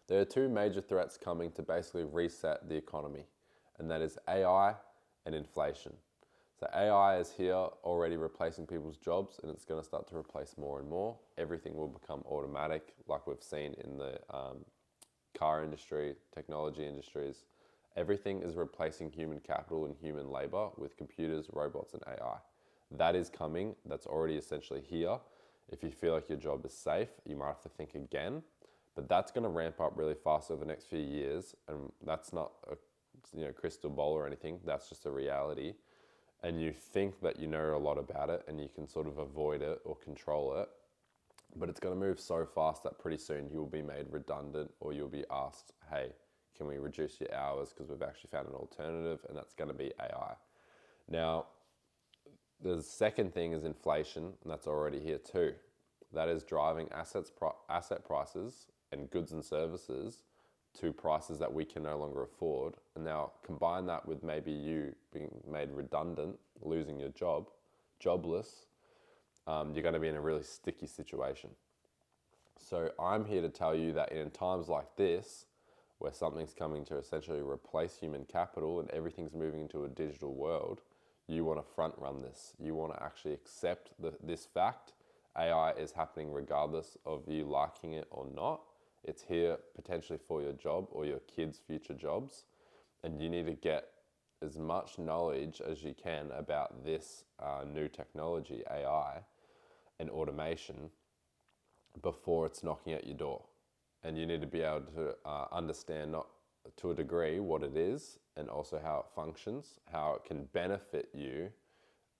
There are two major threats coming to basically reset the economy, and that is AI and inflation. So AI is here already replacing people's jobs, and it's going to start to replace more and more. Everything will become automatic, like we've seen in the car industry, technology industries. Everything is replacing human capital and human labor with computers, robots, and AI. That is coming. That's already essentially here. If you feel like your job is safe, you might have to think again. But that's going to ramp up really fast over the next few years, and that's not a crystal ball or anything. That's just a reality. And you think that you know a lot about it and you can sort of avoid it or control it, but it's going to move so fast that pretty soon you'll be made redundant, or you'll be asked, hey, can we reduce your hours because we've actually found an alternative, and that's going to be AI. Now, the second thing is inflation, and that's already here too. That is driving asset prices and goods and services to prices that we can no longer afford. And now combine that with maybe you being made redundant, losing your job, jobless, you're going to be in a really sticky situation. So I'm here to tell you that in times like this, where something's coming to essentially replace human capital and everything's moving into a digital world, you want to front run this. You want to actually accept this fact. AI is happening regardless of you liking it or not. It's here potentially for your job or your kids' future jobs. And you need to get as much knowledge as you can about this new technology, AI, and automation before it's knocking at your door. And you need to be able to understand, not to a degree, what it is and also how it functions, how it can benefit you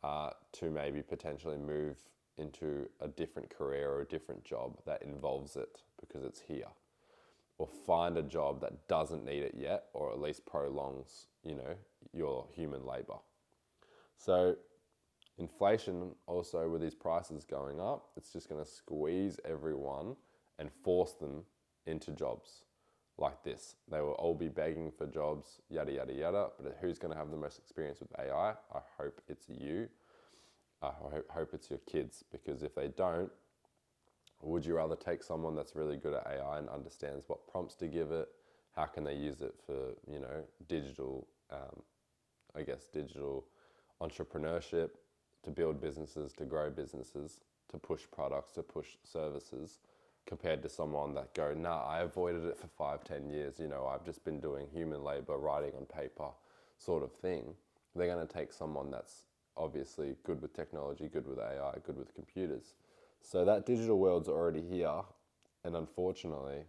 to maybe potentially move into a different career or a different job that involves it because it's here, or find a job that doesn't need it yet, or at least prolongs, your human labor. So inflation also, with these prices going up, it's just going to squeeze everyone and force them into jobs like this. They will all be begging for jobs, yada, yada, yada. But who's going to have the most experience with AI? I hope it's you. I hope it's your kids, because if they don't, would you rather take someone that's really good at AI and understands what prompts to give it? How can they use it for, digital, digital entrepreneurship, to build businesses, to grow businesses, to push products, to push services, compared to someone that go, nah, I avoided it for 5-10 years. I've just been doing human labor, writing on paper sort of thing. They're going to take someone that's obviously good with technology, good with AI, good with computers. So that digital world's already here. And unfortunately,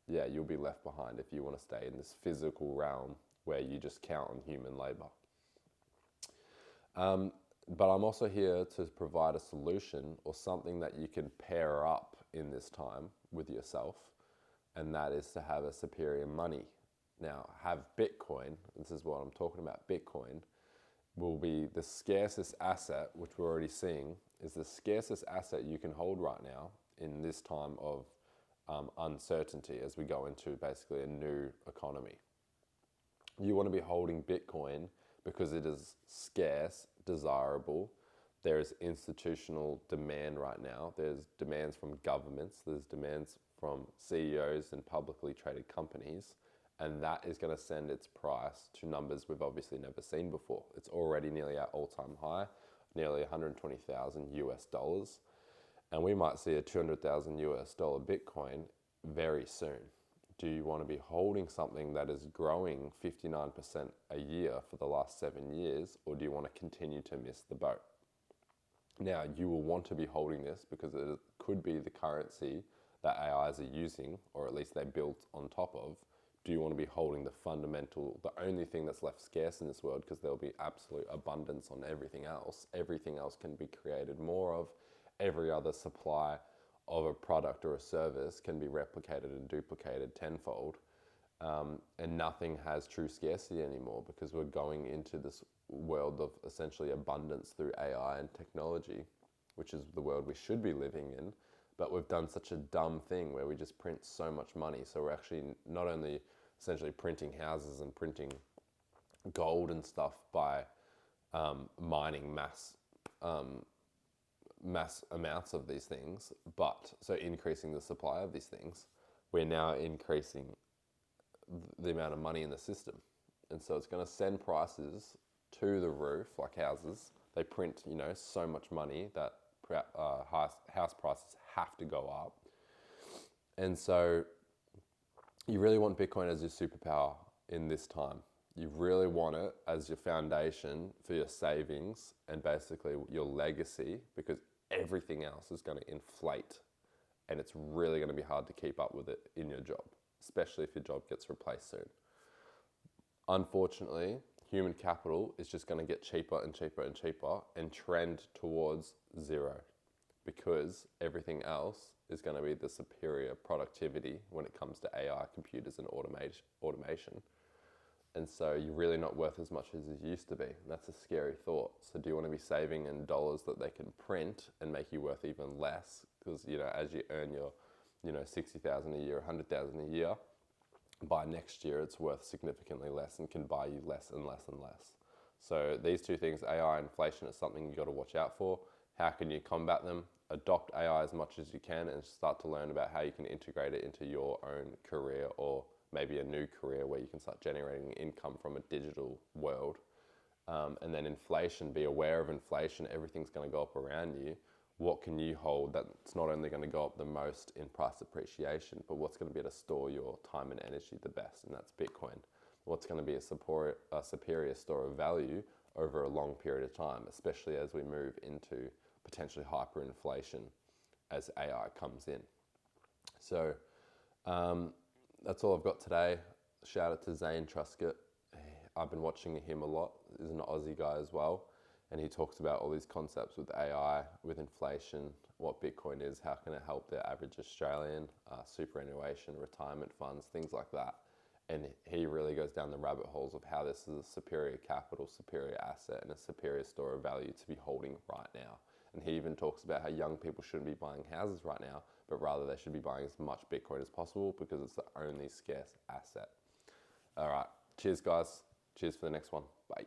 you'll be left behind if you want to stay in this physical realm where you just count on human labor. But I'm also here to provide a solution, or something that you can pair up in this time with yourself, and that is to have a superior money. Now, have Bitcoin, this is what I'm talking about, Bitcoin will be the scarcest asset, which we're already seeing, is the scarcest asset you can hold right now in this time of uncertainty as we go into basically a new economy. You want to be holding Bitcoin because it is scarce, desirable. There is institutional demand right now. There's demands from governments. There's demands from CEOs and publicly traded companies. And that is going to send its price to numbers we've obviously never seen before. It's already nearly at all-time high, nearly 120,000 US dollars. And we might see a 200,000 US dollar Bitcoin very soon. Do you want to be holding something that is growing 59% a year for the last 7 years, or do you want to continue to miss the boat? Now, you will want to be holding this because it could be the currency that AIs are using, or at least they built on top of. Do you want to be holding the fundamental, the only thing that's left scarce in this world, because there'll be absolute abundance on everything else. Everything else can be created more of. Every other supply of a product or a service can be replicated and duplicated tenfold. And nothing has true scarcity anymore, because we're going into this world of essentially abundance through AI and technology, which is the world we should be living in. But we've done such a dumb thing where we just print so much money. So we're actually not only essentially printing houses and printing gold and stuff by mining mass amounts of these things, but so increasing the supply of these things, we're now increasing the amount of money in the system. And so it's going to send prices to the roof, like houses. They print, so much money that house prices have to go up. And so you really want Bitcoin as your superpower in this time. You really want it as your foundation for your savings and basically your legacy, because everything else is going to inflate and it's really going to be hard to keep up with it in your job, especially if your job gets replaced soon. Unfortunately, human capital is just going to get cheaper and cheaper and cheaper and trend towards zero, because everything else is going to be the superior productivity when it comes to AI, computers, and automation. And so you're really not worth as much as you used to be. And that's a scary thought. So do you want to be saving in dollars that they can print and make you worth even less? Because, as you earn your, 60,000 a year, 100,000 a year, by next year it's worth significantly less and can buy you less and less and less. So these two things, AI and inflation, is something you got to watch out for. How can you combat them? Adopt AI as much as you can and start to learn about how you can integrate it into your own career, or maybe a new career where you can start generating income from a digital world. And then inflation, be aware of inflation. Everything's going to go up around you. What can you hold that's not only going to go up the most in price appreciation, but what's going to be able to store your time and energy the best? And that's Bitcoin. What's going to be a superior store of value over a long period of time, especially as we move into potentially hyperinflation as AI comes in. So that's all I've got today. Shout out to Zane Truscott. I've been watching him a lot. He's an Aussie guy as well. And he talks about all these concepts with AI, with inflation, what Bitcoin is, how can it help the average Australian, superannuation, retirement funds, things like that. And he really goes down the rabbit holes of how this is a superior capital, superior asset, and a superior store of value to be holding right now. And he even talks about how young people shouldn't be buying houses right now, but rather they should be buying as much Bitcoin as possible because it's the only scarce asset. All right. Cheers, guys. Cheers for the next one. Bye.